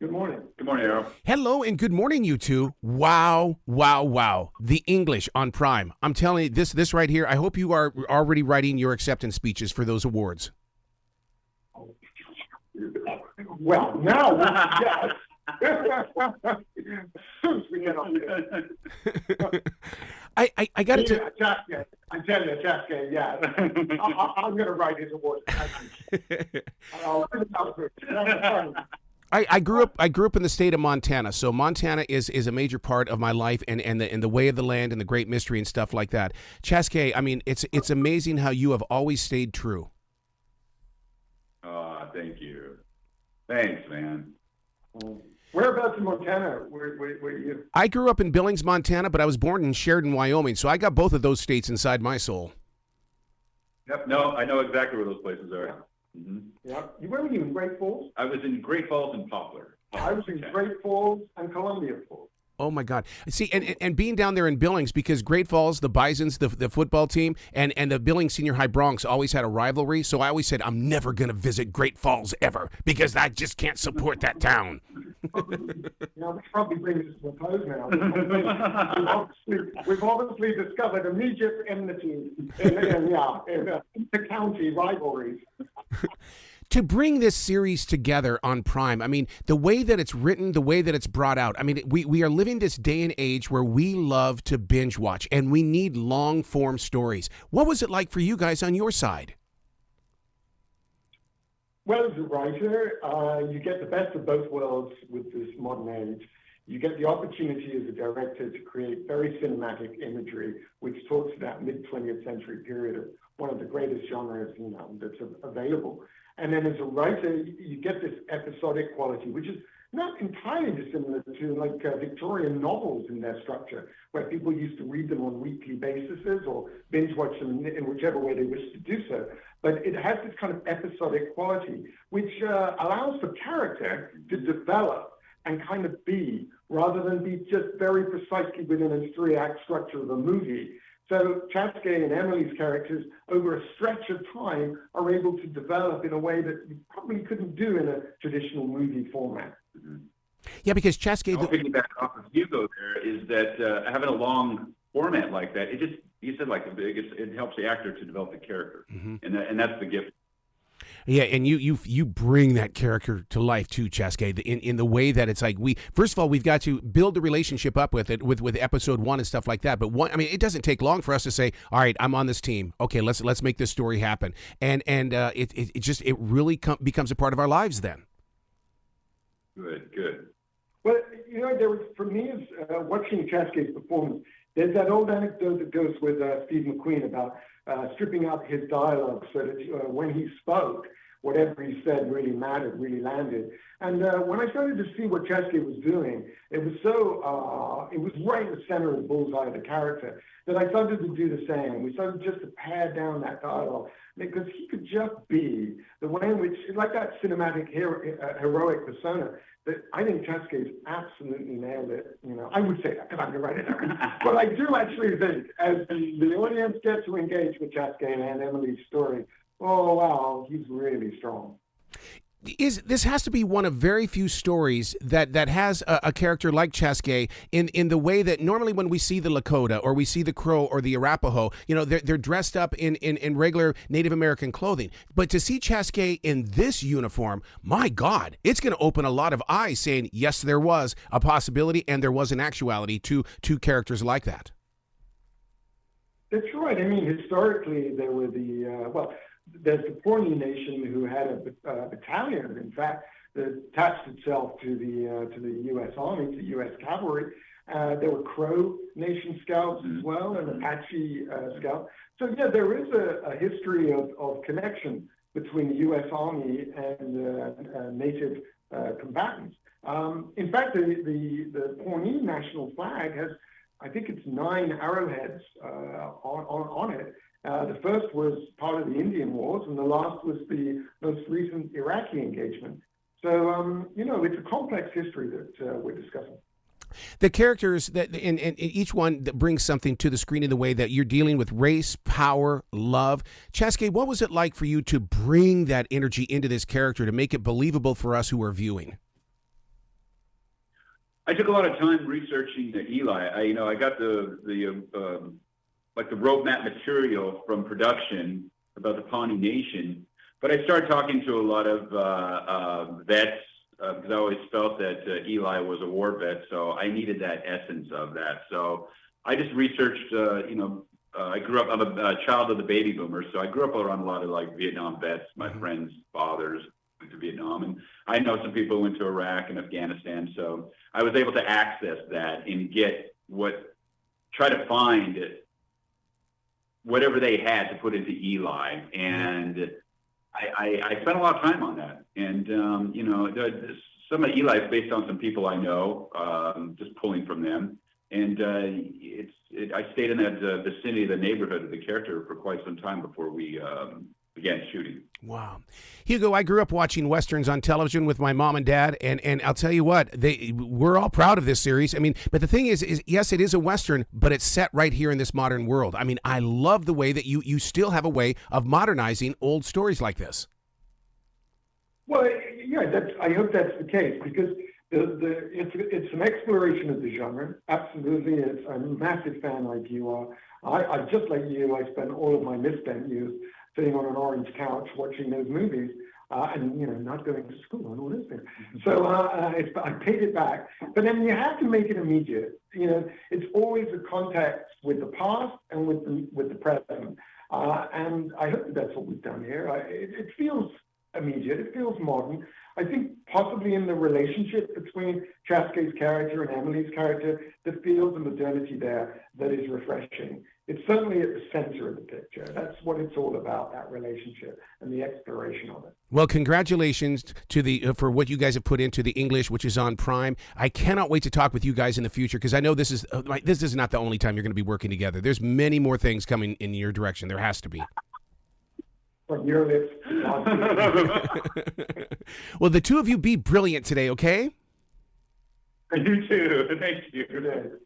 Good morning. Good morning, Errol. Hello and good morning, you two. Wow, wow, wow. The English on Prime. I'm telling you, this right here, I hope you are already writing your acceptance speeches for those awards. Well, now, yes. Soon as we get on this. I got to tell Chaske, I tell you, Chaske, yeah. I'm going to write his award. I grew up in the state of Montana, so Montana is a major part of my life and the way of the land and the great mystery and stuff like that. Chaske, I mean, it's amazing how you have always stayed true. Oh, thank you. Thanks, man. Whereabouts in Montana were you? I grew up in Billings, Montana, but I was born in Sheridan, Wyoming, so I got both of those states inside my soul. Yep. No, I know exactly where those places are. Yeah. Mm-hmm. Yeah. Where were you, in Great Falls? I was in Great Falls and Poplar. I was in Great Falls and Columbia Falls. Oh my God! See, and being down there in Billings, because Great Falls, the Bisons, the football team, and the Billings Senior High Bronx always had a rivalry. So I always said, I'm never going to visit Great Falls ever because I just can't support that town. We probably bring this to a close now. We've obviously discovered immediate enmity in the county rivalries. To bring this series together on Prime, I mean, the way that it's written, the way that it's brought out, I mean, we are living this day and age where we love to binge watch and we need long form stories. What was it like for you guys on your side? Well, as a writer, you get the best of both worlds with this modern age. You get the opportunity as a director to create very cinematic imagery, which talks to that mid-20th century period, one of the greatest genres that's available. And then as a writer, you get this episodic quality, which is not entirely dissimilar to like Victorian novels in their structure, where people used to read them on weekly basis or binge watch them in whichever way they wish to do so. But it has this kind of episodic quality, which allows for character to develop and kind of be, rather than be just very precisely within a three-act structure of a movie. So Chaske and Emily's characters, over a stretch of time, are able to develop in a way that you probably couldn't do in a traditional movie format. Mm-hmm. Yeah, because Chaske... I'll piggyback off of Hugo there, is that having a long format like that, it just, you said like it helps the actor to develop the character. Mm-hmm. And that's the gift. Yeah, and you bring that character to life too, Chaske, in the way that it's like first of all, we've got to build the relationship up with episode 1 and stuff like that. But it doesn't take long for us to say, all right, I'm on this team. Okay, let's make this story happen. And it really becomes a part of our lives then. Good. Well, there was, for me, watching Chaske's performance, there's that old anecdote that goes with Steve McQueen about stripping out his dialogue so that when he spoke, whatever he said really mattered, really landed. And when I started to see what Chaske was doing, it was right in the center of the bullseye of the character that I started to do the same. We started just to pare down that dialogue because he could just be the way in which, like that cinematic heroic persona, that I think Chaske absolutely nailed it. I would say that because I'm the writer. But I do actually think, as the audience gets to engage with Chaske and Emily's story, oh, wow, he's really strong. This has to be one of very few stories that has a character like Chaske in the way that normally when we see the Lakota or we see the Crow or the Arapaho, they're dressed up in regular Native American clothing. But to see Chaske in this uniform, my God, it's going to open a lot of eyes saying, yes, there was a possibility and there was an actuality to characters like that. That's right. I mean, historically, there were there's the Pawnee Nation who had a battalion, in fact, that attached itself to the U.S. Army, to U.S. cavalry. There were Crow Nation scouts as well, and Apache scouts. So, yeah, there is a history of connection between the U.S. Army and Native combatants. In fact, the Pawnee national flag has, I think it's 9 arrowheads on it. The first was part of the Indian Wars, and the last was the most recent Iraqi engagement. So, it's a complex history that we're discussing. The characters that in each one that brings something to the screen in the way that you're dealing with race, power, love. Chaske, what was it like for you to bring that energy into this character to make it believable for us who are viewing? I took a lot of time researching Eli. I got the road map material from production about the Pawnee Nation, but I started talking to a lot of vets because I always felt that Eli was a war vet, so I needed that essence of that. So I just researched. I grew up. I'm a child of the baby boomers, so I grew up around a lot of like Vietnam vets. My friends' fathers went to Vietnam, and I know some people went to Iraq and Afghanistan. So I was able to access that and try to find whatever they had to put into Eli, and I spent a lot of time on that. And some of Eli is based on some people I know, just pulling from them. And I stayed in that vicinity, the neighborhood of the character for quite some time before we began shooting. Wow. Hugo, I grew up watching Westerns on television with my mom and dad, and I'll tell you what, we're all proud of this series. I mean, but the thing is yes, it is a Western, but it's set right here in this modern world. I mean, I love the way that you still have a way of modernizing old stories like this. Well, yeah, I hope that's the case, because it's an exploration of the genre. Absolutely, I'm a massive fan like you are. I just like you, I spent all of my misspent years sitting on an orange couch watching those movies and not going to school and all this thing. So I paid it back. But then you have to make it immediate. It's always a context with the past and with the present. And I hope that's what we've done here. It feels immediate. It feels modern. I think possibly in the relationship between Chaske's character and Emily's character, there feels a modernity there that is refreshing. It's certainly at the center of the picture. That's what it's all about, that relationship and the exploration of it. Well, congratulations to for what you guys have put into the English, which is on Prime. I cannot wait to talk with you guys in the future, because I know this is not the only time you're going to be working together. There's many more things coming in your direction. There has to be. From your lips. Well, the two of you be brilliant today, okay? You too. Thank you.